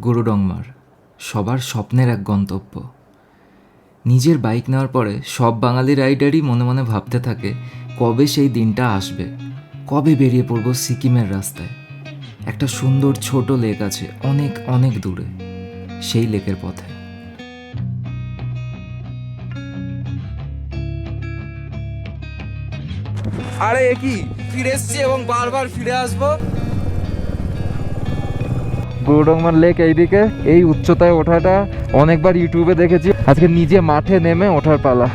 গুরুডংমার সবার স্বপ্নের এক গন্তব্য। নিজের বাইক নেওয়ার পরে সব বাঙালি রাইডারই মনে মনে ভাবতে থাকে কবে সেই দিনটা আসবে, কবে বেরিয়ে পড়ব সিকিমের রাস্তায়। একটা সুন্দর ছোট লেক আছে অনেক অনেক দূরে, সেই লেকের পথে। আরে কি ফিরে এসছি এবং বারবার ফিরে আসবো। গুরুডংমার লেক এইদিকে, এই উচ্চতায় ওঠাটা অনেকবার ইউটিউবে দেখেছি, আজকে নিজে মাঠে নেমে ওঠার পালা।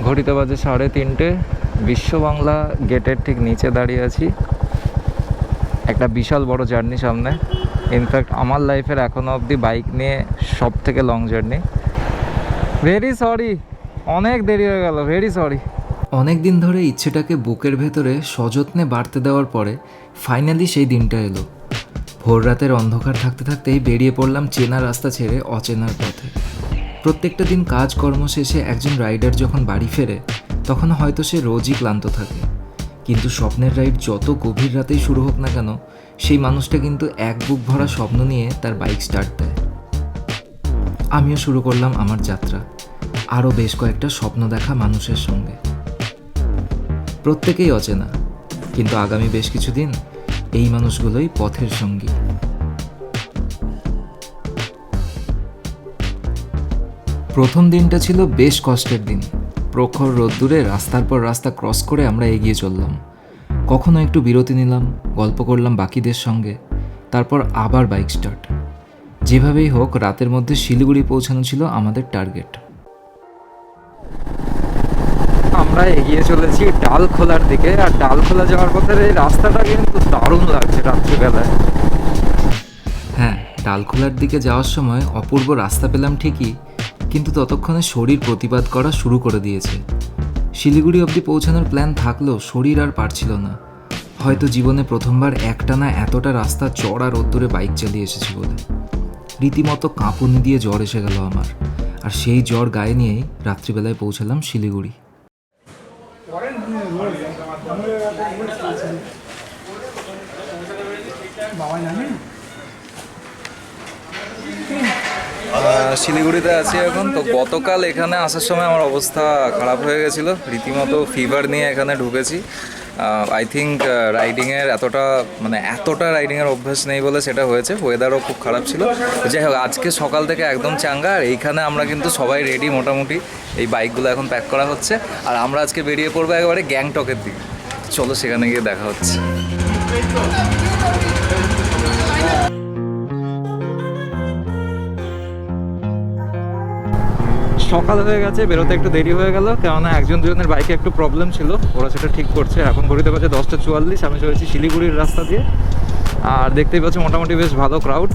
ঘড়িতে বাজে 3:30, বিশ্ব বাংলা গেটের ঠিক নিচে দাঁড়িয়ে আছি। একটা বিশাল বড় জার্নি সামনে, ইনফ্যাক্ট আমার লাইফের এখনো অবধি বাইক নিয়ে সব থেকে লং জার্নি। ভেরি সরি, অনেক দেরি হয়ে গেল, ভেরি সরি। অনেক দিন ধরে ইচ্ছেটাকে বুকের ভেতরে সযত্নে বাড়তে দেওয়ার পরে ফাইনালি সেই দিনটা এলো। ভোর রাতের অন্ধকার থাকতে থাকতেই বেরিয়ে পড়লাম চেনা রাস্তা ছেড়ে অচেনার পথে। প্রত্যেকটা দিন কাজকর্ম শেষে একজন রাইডার যখন বাড়ি ফেরে তখন হয়তো সে রোজই ক্লান্ত থাকে, কিন্তু স্বপ্নের রাইড যত গভীর রাতেই শুরু হোক না কেন, সেই মানুষটা কিন্তু এক বুক ভরা স্বপ্ন নিয়ে তার বাইক স্টার্ট দেয়। আমিও শুরু করলাম আমার যাত্রা, আরও বেশ কয়েকটা স্বপ্ন দেখা মানুষের সঙ্গে। প্রত্যেকেই অচেনা, কিন্তু আগামী বেশ কিছুদিন এই মানুষগুলোই পথের সঙ্গী। প্রথম দিনটা ছিল বেশ কষ্টের দিন। প্রখর রোদ্দুরে রাস্তার পর রাস্তা ক্রস করে আমরা এগিয়ে চললাম। কখনো একটু বিরতি নিলাম, গল্প করলাম বাকিদের সঙ্গে, তারপর আবার বাইক স্টার্ট। যেভাবেই হোক রাতের মধ্যে শিলিগুড়ি পৌঁছানো ছিল আমাদের টার্গেট। আমরা এগিয়ে চলেছি ডালখোলার দিকে, আর ডালখোলা যাওয়ার পথে এই রাস্তাটা কিন্তু দারুণ লাগছে রাত্রিবেলায়। হ্যাঁ, ডালখোলার দিকে যাওয়ার সময় অপূর্ব রাস্তা পেলাম ঠিকই, কিন্তু ততক্ষণে শরীর প্রতিবাদ করা শুরু করে দিয়েছে। শিলিগুড়ি অবধি পৌঁছানোর প্ল্যান থাকলেও শরীর আর পারছিল না। হয়তো জীবনে প্রথমবার একটানা এতটা রাস্তা চড়া রোদ্দুরে বাইক চালিয়ে এসেছি বলে। রীতিমতো কাঁপুনি দিয়ে জ্বর এসে গেল আমার, আর সেই জ্বর গায়ে নিয়েই রাত্রিবেলায় পৌঁছালাম শিলিগুড়ি। শিলিগুড়িতে আছি এখন। তো গতকাল এখানে আসার সময় আমার অবস্থা খারাপ হয়ে গেছিলো, রীতিমতো ফিভার নিয়ে এখানে ঢুকেছি। আই থিঙ্ক রাইডিংয়ের এতটা রাইডিংয়ের অভ্যাস নেই বলে সেটা হয়েছে। ওয়েদারও খুব খারাপ ছিল। যাই হোক, আজকে সকাল থেকে একদম চাঙ্গা, আর এইখানে আমরা কিন্তু সবাই রেডি মোটামুটি। এই বাইকগুলো এখন প্যাক করা হচ্ছে, আর আমরা আজকে বেরিয়ে পড়বো একেবারে গ্যাংটকের দিকে। চলো সেখানে গিয়ে দেখা হচ্ছে। সকাল হয়ে গেছে, বেরোতে একটু দেরি হয়ে গেল, কেননা একজন দুজনের বাইকে একটু প্রবলেম ছিল, ওরা সেটা ঠিক করছে। এখন ঘড়িতে বাজে 10:44, আমি চলেছি শিলিগুড়ির রাস্তা দিয়ে। আর দেখতেই পাচ্ছি মোটামুটি বেশ ভালো ক্রাউড।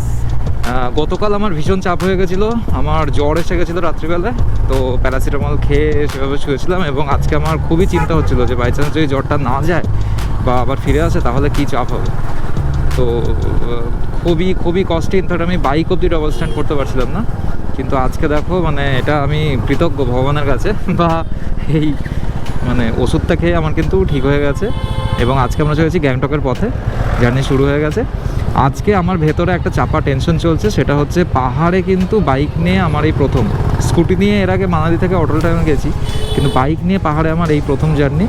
গতকাল আমার ভীষণ চাপ হয়ে গেছিলো, আমার জ্বর এসে গেছিলো রাত্রিবেলায়, তো প্যারাসিটামল খেয়ে সেভাবে শুয়েছিলাম। এবং আজকে আমার খুবই চিন্তা হচ্ছিলো যে বাই চান্স যদি জ্বরটা না যায় বা আবার ফিরে আসে তাহলে কী চাপ হবে। তো খুবই খুবই কষ্টে, ইনফ্যাক্ট আমি বাইক অব্দি ডবল স্ট্যান্ড করতে পারছিলাম না। কিন্তু আজকে দেখো, এটা আমি কৃতজ্ঞ ভগবানের কাছে, বা এই ওষুধটা খেয়ে আমার কিন্তু ঠিক হয়ে গেছে। এবং আজকে আমরা চলেছি গ্যাংটকের পথে, জার্নি শুরু হয়ে গেছে। আজকে আমার ভেতরে একটা চাপা টেনশন চলছে, সেটা হচ্ছে পাহাড়ে কিন্তু বাইক নিয়ে আমার এই প্রথম। স্কুটি নিয়ে এর আগে মানালি থেকে অটল টাইমে গেছি, কিন্তু বাইক নিয়ে পাহাড়ে আমার এই প্রথম জার্নি।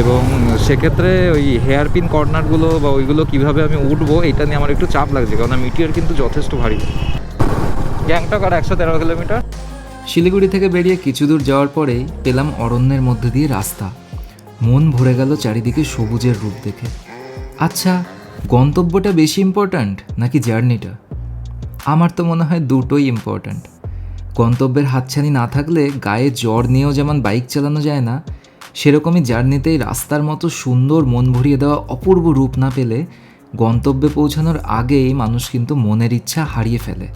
এবং সেক্ষেত্রে ওই হেয়ারপিন কর্নারগুলো বা ওইগুলো কীভাবে আমি উঠবো, এটা নিয়ে আমার একটু চাপ লাগছে, কারণ মিটিয়ার কিন্তু যথেষ্ট ভারী। গ্যাংটক আর 113 কিলোমিটার। শিলিগুড়ি থেকে বেরিয়ে কিছু দূর যাওয়ার পরেই পেলাম অরণ্যের মধ্যে দিয়ে রাস্তা। মন ভরে গেল চারিদিকে সবুজের রূপ দেখে। আচ্ছা, গন্তব্যটা বেশি ইম্পর্ট্যান্ট নাকি জার্নিটা? আমার তো মনে হয় দুটোই ইম্পর্ট্যান্ট। গন্তব্যের হাতছানি না থাকলে গায়ে জ্বর নিয়েও যেমন বাইক চালানো যায় না, সেরকমই জার্নিতেই রাস্তার মতো সুন্দর মন ভরিয়ে দেওয়া অপূর্ব রূপ না পেলে গন্তব্যে পৌঁছানোর আগেই মানুষ কিন্তু মনের ইচ্ছা হারিয়ে ফেলে।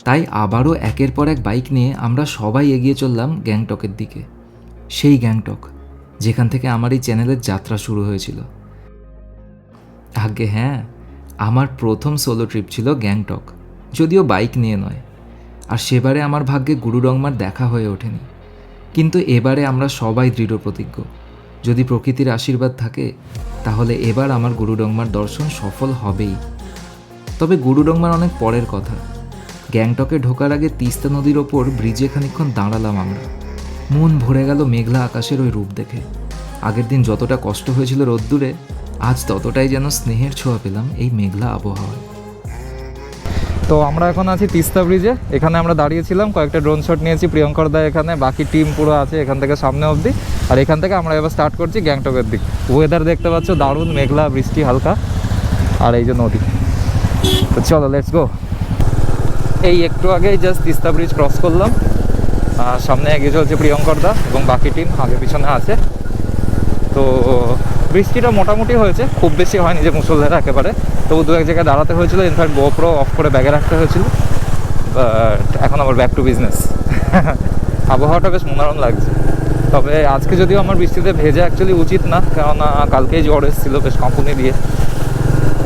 তাই আবারও একের পর এক বাইক নিয়ে আমরা সবাই এগিয়ে চললাম গ্যাংটকের দিকে। সেই গ্যাংটক যেখান থেকে আমার এই চ্যানেলের যাত্রা শুরু হয়েছিল। আগে হ্যাঁ, আমার প্রথম সোলো ট্রিপ ছিল গ্যাংটক, যদিও বাইক নিয়ে নয়। আর সেবারে আমার ভাগ্যে গুরুডংমার দেখা হয়ে ওঠেনি, কিন্তু এবারে আমরা সবাই দৃঢ় প্রতিজ্ঞ, যদি প্রকৃতির আশীর্বাদ থাকে তাহলে এবার আমার গুরুডংমার দর্শন সফল হবেই। তবে গুরুডংমার অনেক পরের কথা। গ্যাংটকে ঢোকার আগে তিস্তা নদীর ওপর ব্রিজে খানিকক্ষণ দাঁড়ালাম আমরা। মন ভরে গেল মেঘলা আকাশের ওই রূপ দেখে। আগের দিন যতটা কষ্ট হয়েছিল রোদ্দুরে, আজ ততটাই যেন স্নেহের ছোঁয়া পেলাম এই মেঘলা আবহাওয়ায়। তো আমরা এখন আছি তিস্তা ব্রিজে। এখানে আমরা দাঁড়িয়েছিলাম, কয়েকটা ড্রোন শট নিয়েছি প্রিয়ঙ্কর দা এখানে, বাকি টিম পুরো আছে এখান থেকে সামনে অবধি। আর এখান থেকে আমরা এবার স্টার্ট করছি গ্যাংটকের দিক। ওয়েদার দেখতে পাচ্ছ দারুণ, মেঘলা, বৃষ্টি হালকা, আর এই যে নদী। তো চলো লেটস গো। এই একটু আগেই জাস্ট তিস্তা ব্রিজ ক্রস করলাম, আর সামনে এগিয়ে চলছে প্রিয়ঙ্কর দা এবং বাকি টিম আগে পিছনে আছে। তো বৃষ্টিটা মোটামুটি হয়েছে, খুব বেশি হয়নি যে মুষলধারে একেবারে, তবু দু এক জায়গায় দাঁড়াতে হয়েছিল। ইনফ্যাক্ট গোপ্রো অফ করে ব্যাগে রাখতে হয়েছিল। বাট এখন আবার ব্যাক টু বিজনেস। আবহাওয়াটা বেশ মনোরম লাগছে। তবে আজকে যদিও আমার বৃষ্টিতে ভেজা অ্যাকচুয়ালি উচিত না, কেননা কালকেই জ্বর এসেছিলো বেশ কাঁপুনি দিয়ে।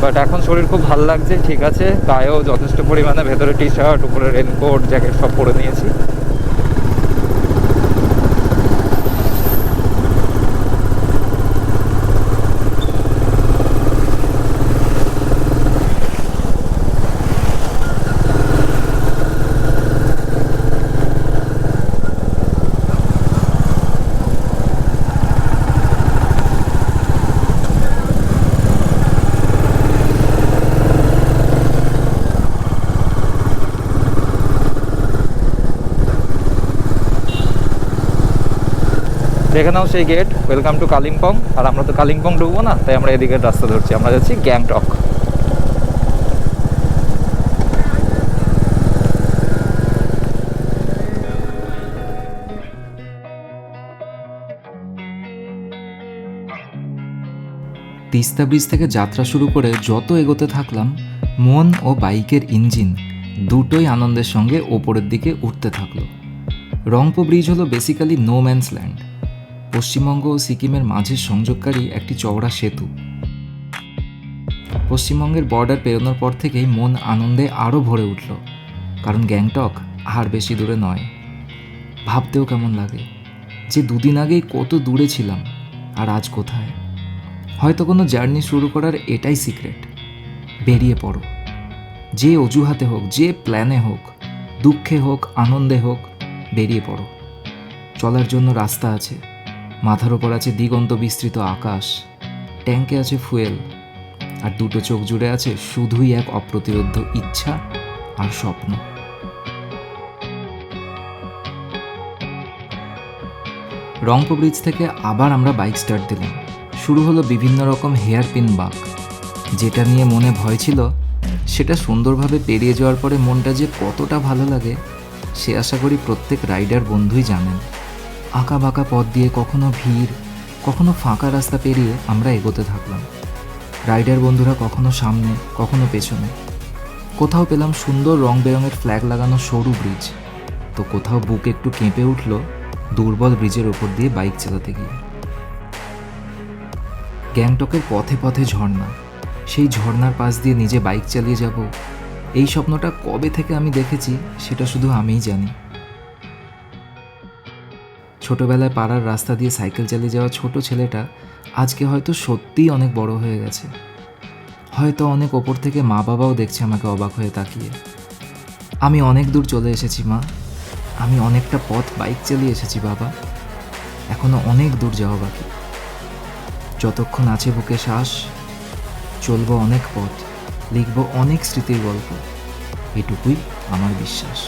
বাট এখন শরীর খুব ভালো লাগছে, ঠিক আছে। গায়েও যথেষ্ট পরিমাণে ভেতরে টি শার্ট, উপরে রেনকোট, জ্যাকেট সব পরে নিয়েছি। দেখে নাও সেই গেট, ওয়েলকাম টু কালিম্পং। আর আমরা তো কালিম্পং ঢুকবো না, তাই আমরা এদিকের রাস্তা ধরছি। আমরা যাচ্ছি গ্যাংটক। তিস্তা ব্রিজ থেকে যাত্রা শুরু করে যত এগোতে থাকলাম, মন ও বাইকের ইঞ্জিন দুটোই আনন্দের সঙ্গে ওপরের দিকে উঠতে থাকলো। রংপো ব্রিজ হলো basically no man's land, Paschimbanga ও সিকিমের মাঝের সংযোগকারী একটি চওড়া সেতু। পশ্চিমবঙ্গের বর্ডার পেরোনোর পর থেকেই মন আনন্দে আরও ভরে উঠল, কারণ গ্যাংটক আর বেশি দূরে নয়। ভাবতেও কেমন লাগে যে দুদিন আগেই কত দূরে ছিলাম আর আজ কোথায়। হয়তো কোনো জার্নি শুরু করার এটাই সিক্রেট, বেরিয়ে পড়ো। যে অজুহাতে হোক, যে প্ল্যানে হোক, দুঃখে হোক, আনন্দে হোক, বেরিয়ে পড়ো। চলার জন্য রাস্তা আছে, মাথার ওপর আছে দিগন্ত বিস্তৃত আকাশ, ট্যাঙ্কে আছে ফুয়েল, আর দুটো চোখ জুড়ে আছে শুধুই এক অপ্রতিরোধ্য ইচ্ছা আর স্বপ্ন। রংপো ব্রিজ থেকে আবার আমরা বাইক স্টার্ট দিলাম। শুরু হলো বিভিন্ন রকম হেয়ার পিন বাঁক। যেটা নিয়ে মনে ভয় ছিল, সেটা সুন্দরভাবে পেরিয়ে যাওয়ার পরে মনটা যে কতটা ভালো লাগে সে আশা করি প্রত্যেক রাইডার বন্ধুই জানেন। আঁকা বাঁকা পথ দিয়ে কখনো ভিড়, কখনো ফাঁকা রাস্তা পেরিয়ে আমরা এগোতে থাকলাম। রাইডার বন্ধুরা কখনো সামনে, কখনো পেছনে। কোথাও পেলাম সুন্দর রং বেরঙের ফ্ল্যাগ লাগানো সরু ব্রিজ, তো কোথাও বুক একটু কেঁপে উঠল দুর্বল ব্রিজের ওপর দিয়ে বাইক চালাতে গিয়ে। গ্যাংটকের পথে পথে ঝর্ণা, সেই ঝর্ণার পাশ দিয়ে নিজে বাইক চালিয়ে যাব, এই স্বপ্নটা কবে থেকে আমি দেখেছি সেটা শুধু আমিই জানি। ছোটবেলায় পাড়ার রাস্তা দিয়ে সাইকেল চালিয়ে যাওয়া ছোট ছেলেটা আজকে হয়তো সত্যিই অনেক বড় হয়ে গেছে। হয়তো অনেক ওপর থেকে মা বাবাও দেখছে আমাকে অবাক হয়ে তাকিয়ে। আমি অনেক দূর চলে এসেছি মা, আমি অনেকটা পথ বাইক চালিয়ে এসেছি বাবা, এখনো অনেক দূর যাওয়া বাকি। যতক্ষণ আছে বুকে শ্বাস, চলবো অনেক পথ, লিখবো অনেক স্মৃতির গল্প, এটুকুই আমার বিশ্বাস।